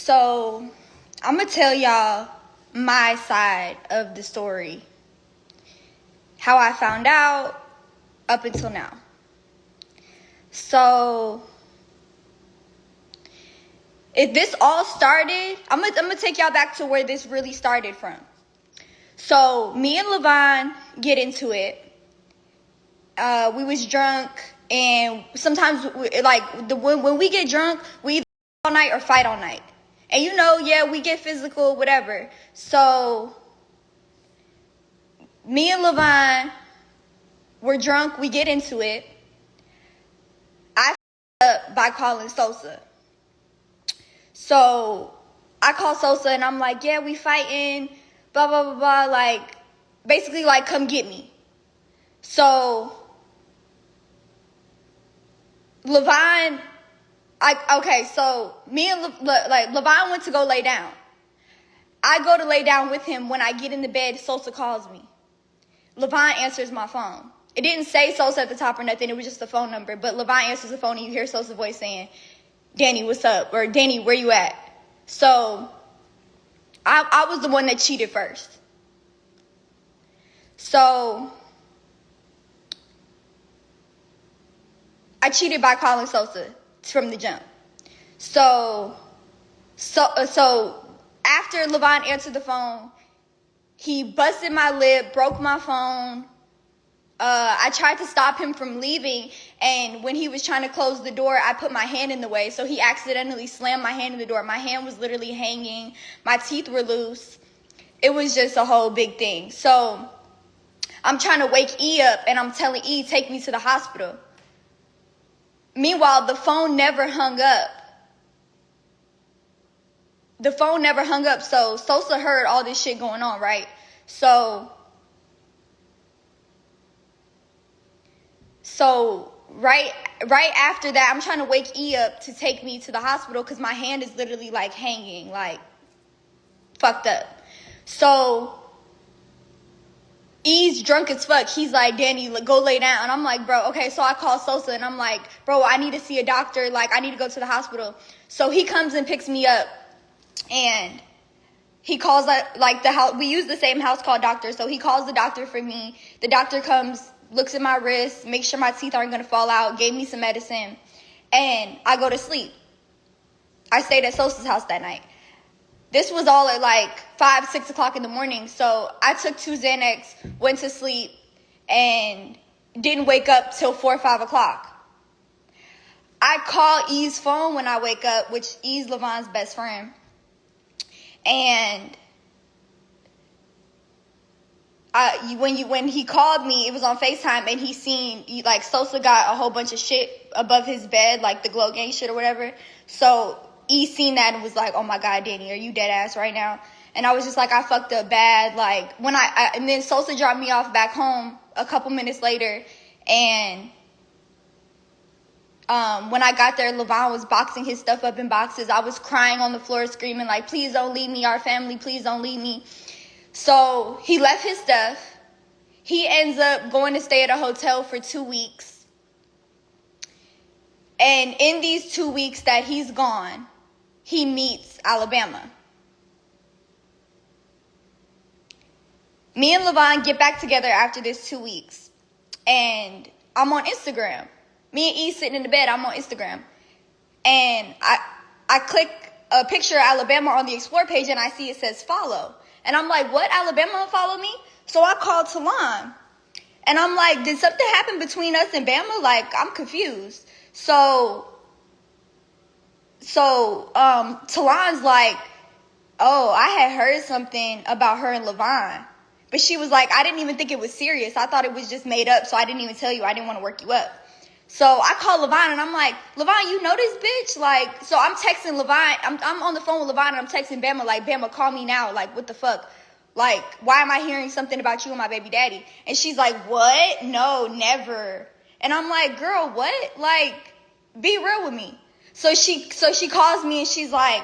So, I'm going to tell y'all my side of the story. How I found out up until now. So, if this all started, I'm gonna take y'all back to where this really started from. So, me and Levon get into it. We was drunk, and sometimes, when we get drunk, we either all night or fight all night. And we get physical, whatever. So, me and Levon, we're drunk, we get into it. I up by calling Sosa. So, I call Sosa, and I'm like, yeah, we fighting, blah, blah, blah, blah, basically, come get me. So, Levon, so me and Levon went to go lay down. I go to lay down with him. When I get in the bed, Sosa calls me. Levon answers my phone. It didn't say Sosa at the top or nothing. It was just the phone number. But Levon answers the phone, and you hear Sosa's voice saying, Danny, what's up? Or, Danny, where you at? So, I was the one that cheated first. So, I cheated by calling Sosa from the jump. So after Levon answered the phone, he busted my lip, broke my phone. I tried to stop him from leaving, and when he was trying to close the door, I put my hand in the way, so he accidentally slammed my hand in the door. My hand was literally hanging. My teeth were loose. It was just a whole big thing. So I'm trying to wake E up, and I'm telling E, take me to the hospital. Meanwhile, the phone never hung up. The phone never hung up, so Sosa heard all this shit going on, right? So right after that, I'm trying to wake E up to take me to the hospital because my hand is literally hanging, fucked up. So E's drunk as fuck. He's like, Danny, go lay down. And I'm like, bro, okay. So I call Sosa, and I'm like, bro, I need to see a doctor. I need to go to the hospital. So he comes and picks me up, and he calls the house. We use the same house call doctor. So he calls the doctor for me. The doctor comes, looks at my wrist, makes sure my teeth aren't going to fall out, gave me some medicine, and I go to sleep. I stayed at Sosa's house that night. This was all at 5, 6 o'clock in the morning. So I took 2 Xanax, went to sleep, and didn't wake up till 4 or 5 o'clock. I call E's phone when I wake up, which E's Levon's best friend. And when he called me, it was on FaceTime, and he seen Sosa got a whole bunch of shit above his bed, the glow gang shit or whatever. So E seen that and was like, oh my God, Danny, are you dead ass right now? And I was just I fucked up bad. And then Sosa dropped me off back home a couple minutes later. And when I got there, Levon was boxing his stuff up in boxes. I was crying on the floor, screaming please don't leave me, our family, please don't leave me. So he left his stuff. He ends up going to stay at a hotel for 2 weeks. And in these 2 weeks that he's gone, he meets Alabama. Me and Levon get back together after this 2 weeks. And I'm on Instagram. Me and E sitting in the bed, I'm on Instagram. And I click a picture of Alabama on the Explore page, and I see it says follow. And I'm like, what? Alabama follow me? So I called Talon. And I'm like, did something happen between us and Bama? I'm confused. So Talon's like, oh, I had heard something about her and Levon. But she was like, I didn't even think it was serious. I thought it was just made up, so I didn't even tell you. I didn't want to work you up. So I call Levon, and I'm like, Levon, you know this bitch? So I'm texting Levon. I'm on the phone with Levon, and I'm texting Bama, Bama, call me now. What the fuck? Why am I hearing something about you and my baby daddy? And she's like, what? No, never. And I'm like, girl, what? Be real with me. So she calls me, and she's like,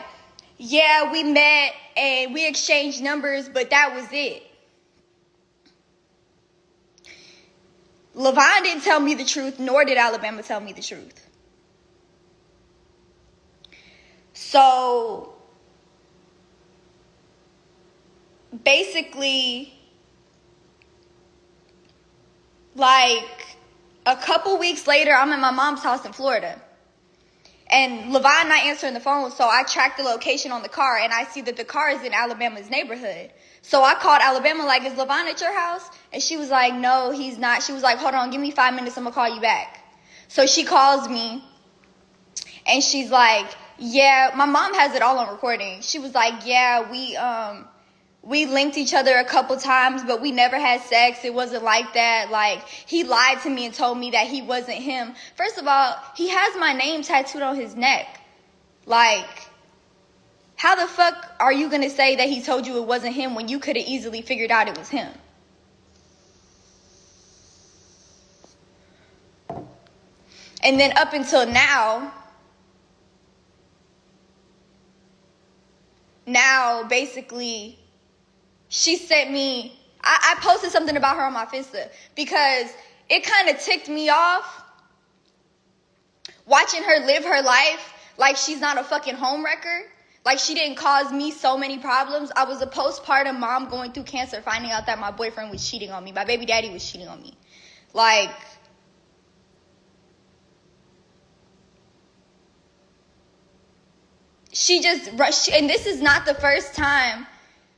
yeah, we met, and we exchanged numbers, but that was it. Levon didn't tell me the truth, nor did Alabama tell me the truth. So basically, like, a couple weeks later, I'm at my mom's house in Florida. And Levon not answering the phone, so I tracked the location on the car, and I see that the car is in Alabama's neighborhood. So I called Alabama, like, is Levon at your house? And she was like, no, he's not. She was like, hold on, give me 5 minutes, I'm gonna call you back. So she calls me, and she's like, yeah, my mom has it all on recording. She was like, yeah, we linked each other a couple times, but we never had sex. It wasn't like that. Like, he lied to me and told me that he wasn't him. First of all, he has my name tattooed on his neck. Like, how the fuck are you going to say that he told you it wasn't him when you could have easily figured out it was him? And then up until now, basically, she sent me, I posted something about her on my Finsta because it kind of ticked me off watching her live her life like she's not a fucking homewrecker. Like, she didn't cause me so many problems. I was a postpartum mom going through cancer, finding out that my boyfriend was cheating on me. My baby daddy was cheating on me. Like, she just rushed, and this is not the first time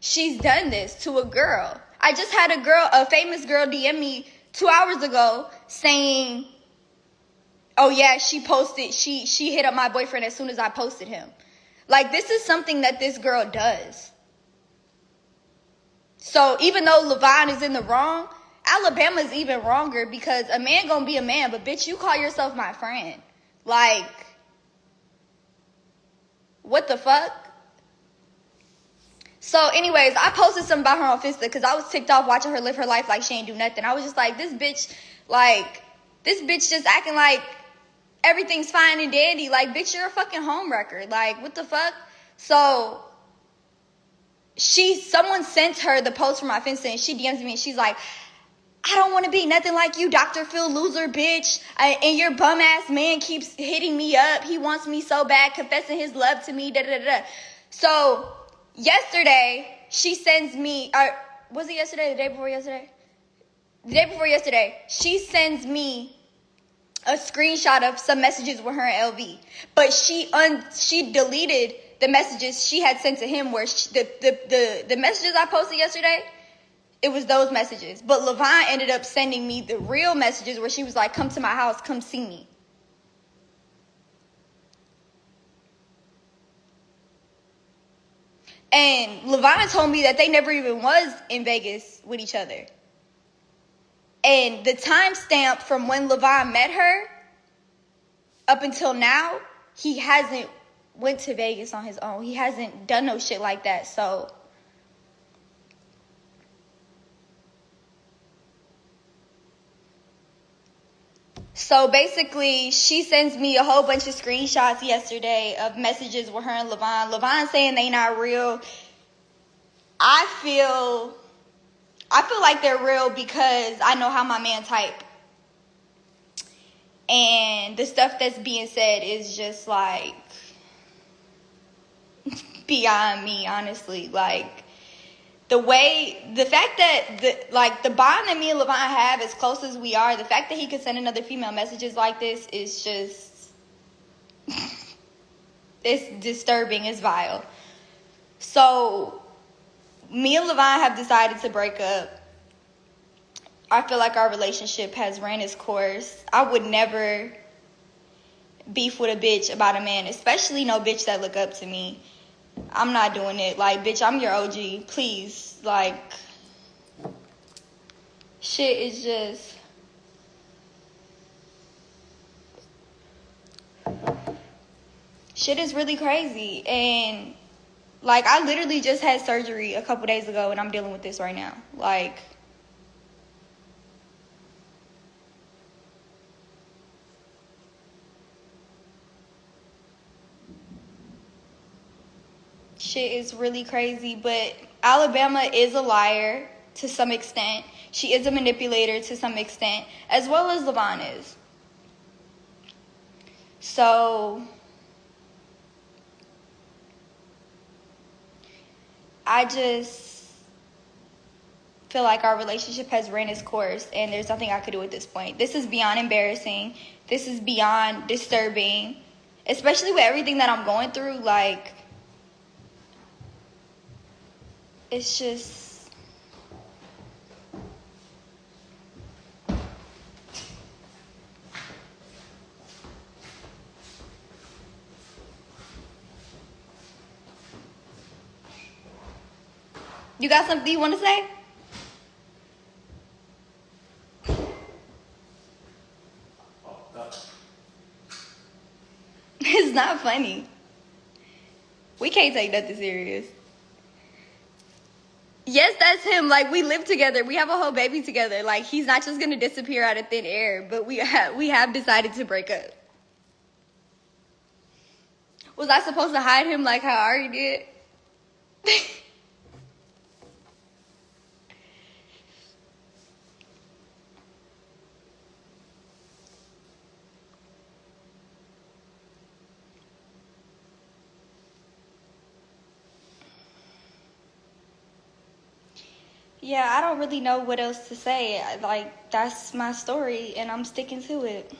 she's done this to a girl. I just had a famous girl DM me 2 hours ago saying, oh yeah, she hit up my boyfriend as soon as I posted him. Like, this is something that this girl does. So even though Levon is in the wrong, Alabama's even wronger because a man gonna be a man, but bitch, you call yourself my friend. Like, what the fuck? So anyways, I posted something about her on Finsta because I was ticked off watching her live her life like she ain't do nothing. I was just like, this bitch just acting like everything's fine and dandy. Like, bitch, you're a fucking homewrecker. Like, what the fuck? So someone sent her the post from my Finsta and she DMs me and she's like, I don't want to be nothing like you, Dr. Phil loser, bitch. And your bum ass man keeps hitting me up. He wants me so bad, confessing his love to me, da da da. So yesterday, she sends me, was it yesterday, the day before yesterday? The day before yesterday, she sends me a screenshot of some messages with her and LV. But she deleted the messages she had sent to him where the messages I posted yesterday, it was those messages. But Levon ended up sending me the real messages where she was like, come to my house, come see me. And Levon told me that they never even was in Vegas with each other. And the timestamp from when Levon met her up until now, he hasn't went to Vegas on his own. He hasn't done no shit like that. So basically, she sends me a whole bunch of screenshots yesterday of messages with her and Levon. Levon saying they not real. I feel like they're real because I know how my man type. And the stuff that's being said is just like beyond me, honestly. Like, the fact that the bond that me and Levon have, as close as we are, the fact that he could send another female messages like this is just, it's disturbing, it's vile. So, me and Levon have decided to break up. I feel like our relationship has ran its course. I would never beef with a bitch about a man, especially no bitch that look up to me. I'm not doing it. Like, bitch, I'm your OG. Please. Like, shit is just... shit is really crazy. And, like, I literally just had surgery a couple days ago and I'm dealing with this right now. Like... shit is really crazy, but Alabama is a liar to some extent. She is a manipulator to some extent, as well as Levon is. So, I feel like our relationship has ran its course and there's nothing I could do at this point. This is beyond embarrassing. This is beyond disturbing, especially with everything that I'm going through. Like, it's just... You got something you want to say? It's not funny. We can't take nothing serious. Yes, that's him. Like, we live together. We have a whole baby together. Like, he's not just gonna disappear out of thin air. But we have decided to break up. Was I supposed to hide him like how Ari did? Yeah, I don't really know what else to say. Like, that's my story, and I'm sticking to it.